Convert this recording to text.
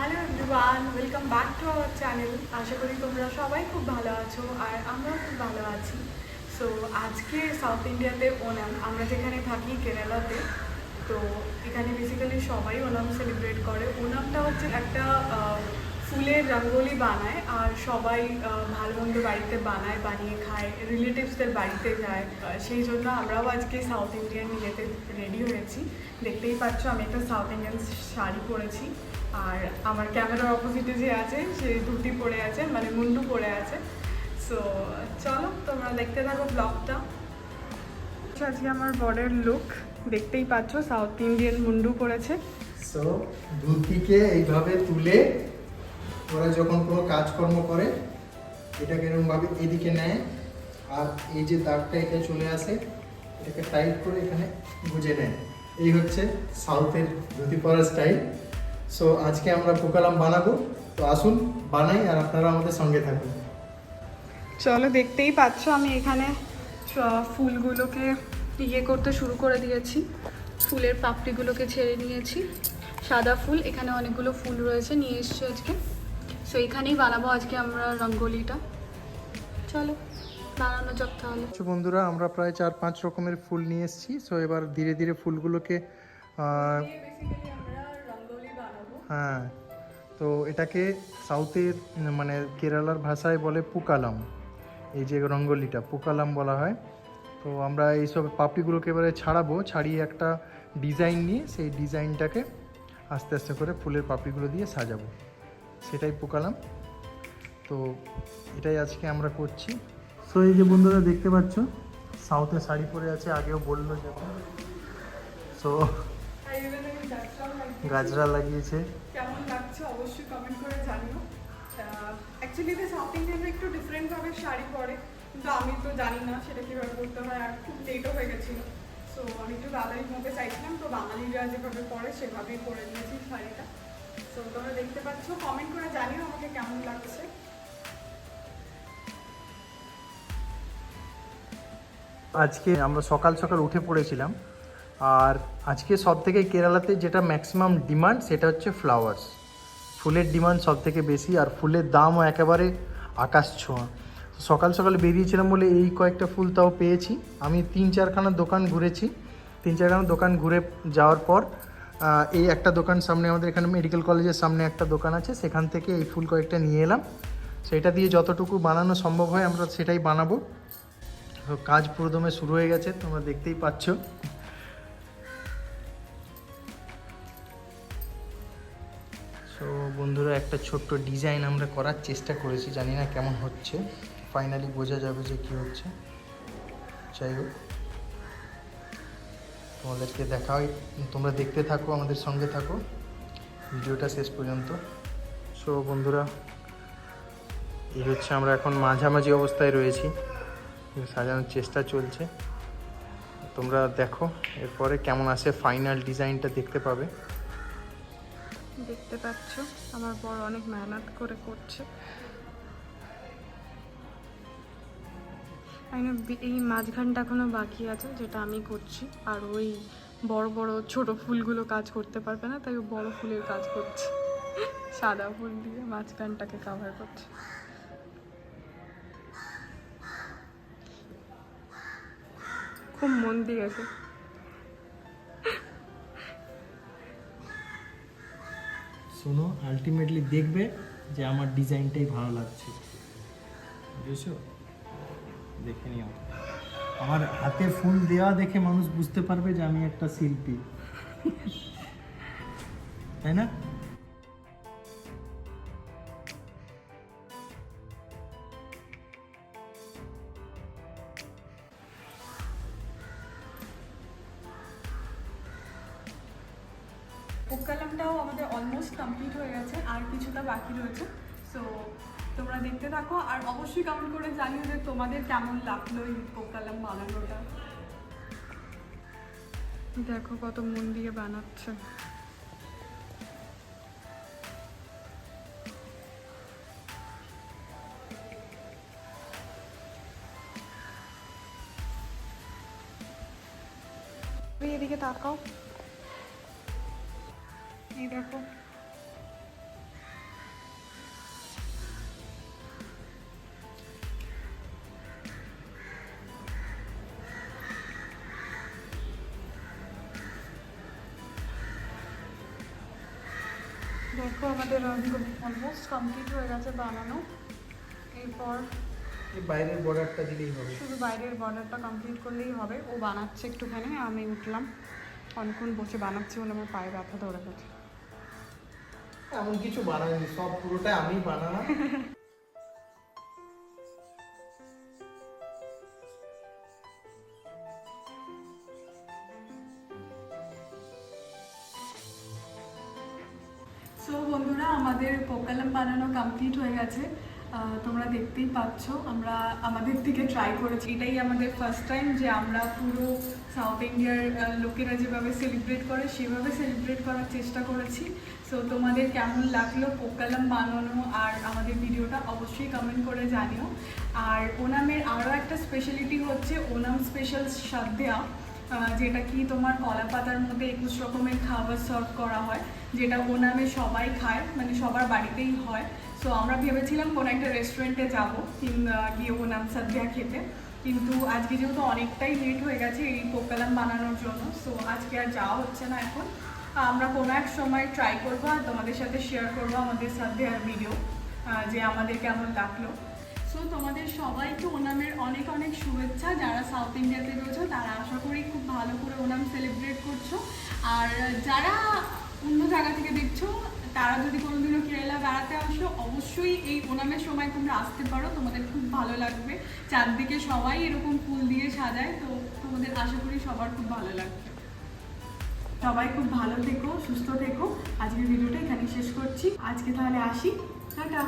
Hello everyone, welcome back to our channel. আশা করি তোমরা সবাই খুব ভালো আছো আর আমরাও খুব ভালো আছি। সো আজকে সাউথ ইন্ডিয়াতে ওনাম, আমরা যেখানে থাকি কেরালাতে, তো এখানে বেসিক্যালি সবাই ওনাম সেলিব্রেট করে। ওনামটা হচ্ছে একটা ফুলের রঙ্গোলি বানায় আর সবাই ভালো মন্দ বাড়িতে বানায়, বানিয়ে খায়, রিলেটিভসদের বাড়িতে যায়। সেই জন্য আমরাও আজকে সাউথ ইন্ডিয়ান ইয়েতে রেডি হয়েছি। দেখতেই পাচ্ছ আমি একটা সাউথ ইন্ডিয়ান শাড়ি পরেছি আর আমার ক্যামেরার অপোজিটে যে আছে সে ধুতি পরে আছে, মানে মুন্ডু পরে আছে। সো চলো তোমরা দেখতে থাকো ব্লগটা। আজকে আমার বরের লুক দেখতেই পাচ্ছ, সাউথ ইন্ডিয়ান মুন্ডু পরেছে। সো ধুতিকে এইভাবে তুলে ওরা যখন কোনো কাজকর্ম করে এটাকে এরকমভাবে এদিকে নেয় আর এই যে দাগটা এখানে চলে আসে এটাকে টাইট করে এখানে গুজে নেয়। এই হচ্ছে সাউথের ধুতি পরার স্টাইল। সো আজকে আমরা পোকালাম বানাবো, তো আসুন বানাই আর আপনারা আমাদের সঙ্গে থাকুন। চলো দেখতেই পাচ্ছ আমি এখানে ফুলগুলোকে ইয়ে করতে শুরু করে দিয়েছি, ফুলের পাপড়িগুলোকে ছেড়ে নিয়েছি। সাদা ফুল, এখানে অনেকগুলো ফুল রয়েছে, নিয়ে এসছি আজকে। সো এখানেই বানাবো আজকে আমরা রঙ্গোলিটা। চলো বানানো যাক তাহলে। বন্ধুরা, আমরা প্রায় 4-5 রকমের ফুল নিয়ে এসেছি। সো এবার ধীরে ধীরে ফুলগুলোকে হ্যাঁ, তো এটাকে সাউথের মানে কেরালার ভাষায় বলে পুকালাম। এই যে রঙ্গোলিটা পুকালাম বলা হয়। তো আমরা এইসব পাপড়িগুলোকে এবারে ছাড়াবো, ছাড়িয়ে একটা ডিজাইন নিয়ে সেই ডিজাইনটাকে আস্তে আস্তে করে ফুলের পাপড়িগুলো দিয়ে সাজাবো, সেটাই পুকালাম। তো এটাই আজকে আমরা করছি। সো এই যে বন্ধুরা দেখতে পাচ্ছ সাউথে শাড়ি পরে আছে, আগেও বললো যখন। সো গাজরা লাগিয়েছে। কেমন লাগছে অবশ্যই কমেন্ট করে জানিও। অ্যাকচুয়ালি সাউথ ইন্ডিয়ানরা একটু ডিফারেন্টভাবে শাড়ি পরে, কিন্তু আমি তো জানি না সেটা কীভাবে করতে হয়, আর খুব লেটও হয়ে গেছিলো। সো আমি একটু দাদাই মধ্যে চাইছিলাম, তো বাঙালিরা যেভাবে পরে সেভাবেই পরে নিয়েছি শাড়িটা। সো তোমরা দেখতে পাচ্ছ, কমেন্ট করে জানিও আমাকে কেমন লাগছে। আজকে আমরা সকাল সকাল উঠে পড়েছিলাম, আর আজকে সব থেকে কেরালাতে যেটা ম্যাক্সিমাম ডিমান্ড সেটা হচ্ছে ফ্লাওয়ার্স। ফুলের ডিমান্ড সব থেকে বেশি, আর ফুলের দামও একেবারে আকাশ ছোঁয়া। সকাল সকাল বেরিয়েছিলাম বলে এই কয়েকটা ফুল তাও পেয়েছি। আমি 3-4খানা দোকান ঘুরেছি। 3-4খানা দোকান ঘুরে যাওয়ার পর এই একটা দোকান সামনে, আমাদের এখানে মেডিকেল কলেজের সামনে একটা দোকান আছে, সেখান থেকে এই ফুল কয়েকটা নিয়ে এলাম। সেটা দিয়ে যতটুকু বানানো সম্ভব হয় আমরা সেটাই বানাবো। তো কাজ পুরোদমে শুরু হয়ে গেছে, তোমরা দেখতেই পাচ্ছ। সো বন্ধুরা, একটা ছোট্ট ডিজাইন আমরা করার চেষ্টা করেছি, জানি না কেমন হচ্ছে, ফাইনালি বোঝা যাবে যে কী হচ্ছে। যাই হোক, তোমাদেরকে দেখাই, তোমরা দেখতে থাকো, আমাদের সঙ্গে থাকো ভিডিওটা শেষ পর্যন্ত। সো বন্ধুরা, এই হচ্ছে আমরা এখন মাঝামাঝি অবস্থায় রয়েছি, সাজানোর চেষ্টা চলছে। তোমরা দেখো এরপরে কেমন আসে, ফাইনাল ডিজাইনটা দেখতে পাবে। দেখতে পাচ্ছ আমার বড় অনেক মেহনত করে করছে। এই মাঝখানটা এখনো বাকি আছে, যেটা আমি করছি। আর ওই বড় বড় ছোট ফুলগুলো কাজ করতে পারবে না, তাই বড় ফুলের কাজ করছে, সাদা ফুল দিয়ে মাঝখানটাকে কভার করছে। খুব মন দিয়েছে। শোনো, আলটিমেটলি দেখবে যে আমার ডিজাইনটাই ভালো লাগছে, বুঝেছো? দেখে নিও, আমার হাতে ফুল দেওয়া দেখে মানুষ বুঝতে পারবে যে আমি একটা শিল্পী, তাই না? পোক্কালামটাও আমাদের অলমোস্ট কমপ্লিট হয়ে গেছে, আর কিছুটা বাকি রয়েছে। সো তোমরা দেখতে থাকো আর অবশ্যই কমেন্ট করে জানিও যে তোমাদের কেমন লাগলো এই পোক্কালাম বানানোটা। দেখো কত মন দিয়ে বানাচ্ছে। এদিকে তাকাও, এই দেখো দেখো আমাদের অলমোস্ট কমপ্লিট হয়ে গেছে বানানো। এরপর এই বাইরের বর্ডারটা দিলেই হবে। শুধু বাইরের বর্ডারটা কমপ্লিট করলেই হবে। ও বানাচ্ছে একটুখানি, আমি উঠলাম, অনেকক্ষণ বসে বানাচ্ছি বলে আমার পায়ে ব্যথা ধরে গেছে। এমন কিছু বানাইনি, সব পুরোটাই আমি বানানো। সো বন্ধুরা, আমাদের পোকালাম বানানো কমপ্লিট হয়ে গেছে। তোমরা দেখতেই পাচ্ছ আমরা আমাদের থেকে ট্রাই করেছি। এটাই আমাদের ফার্স্ট টাইম যে আমরা পুরো সাউথ ইন্ডিয়ার লোকেরা যেভাবে সেলিব্রেট করে সেভাবে সেলিব্রেট করার চেষ্টা করেছি। সো তোমাদের কেমন লাগলো পোকালাম বানানো আর আমাদের ভিডিওটা অবশ্যই কমেন্ট করে জানিও। আর ওনামের আরও একটা স্পেশালিটি হচ্ছে ওনাম স্পেশাল সাধ্যা, যেটা কি তোমার কলা পাতার মধ্যে 21 রকমের খাবার সার্ভ করা হয়, যেটা ওনামে সবাই খায়, মানে সবার বাড়িতেই হয়। সো আমরা ভেবেছিলাম কোনো একটা রেস্টুরেন্টে যাবো গিয়ে ওনাম সাধ্যা খেতে, কিন্তু আজকে যেহেতু অনেকটাই লেট হয়ে গেছে এই পোকালাম বানানোর জন্য, সো আজকে আর যাওয়া হচ্ছে না। এখন আমরা কোনো এক সময় ট্রাই করবো আর তোমাদের সাথে শেয়ার করবো আমাদের সাধ্যার ভিডিও, যে আমাদের কেমন লাগলো। সো তোমাদের সবাইকে ওনামের অনেক অনেক শুভেচ্ছা। যারা সাউথ ইন্ডিয়াতে রয়েছে তারা আশা করি খুব ভালো করে ওনাম সেলিব্রেট করছো। আর যারা অন্য জায়গা থেকে দেখছো তারা যদি কোনোদিনও কেরালা বেড়াতে আসো, অবশ্যই এই ওনামের সময় তোমরা আসতে পারো, তোমাদের খুব ভালো লাগবে। চারদিকে সবাই এরকম ফুল দিয়ে সাজায়, তো তোমাদের আশা করি সবার খুব ভালো লাগবে। সবাই খুব ভালো থেকো, সুস্থ থেকো। আজকের ভিডিওটা এখানেই শেষ করছি। আজকে তাহলে আসি, টাটা।